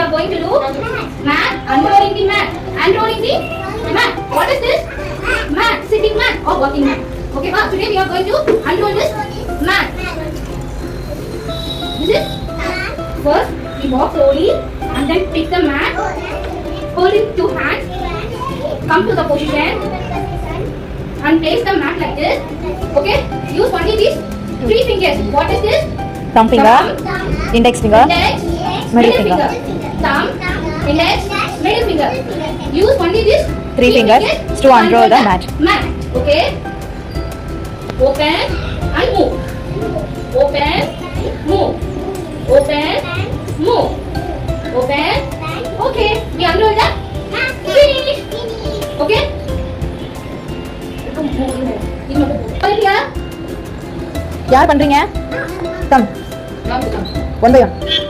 are going to do mat. Unrolling the mat. Unrolling the mat. What is this? Mat. Sitting mat or walking mat. Okay, today we are going to unroll this mat. This is first we walk slowly and then pick the mat. Hold it two hands. Come to the position and place the mat like this. Okay, use only these three fingers. What is this? Thumb finger, index finger, Index, middle finger. Thumb, index, middle finger. Use only these Three fingers to unroll the mat. Okay. Open and move. Open, move. Open, move. Open. Okay. We unroll the mat. Finish. Okay. யார் பண்றீங்க? Come. Now to come. One by one.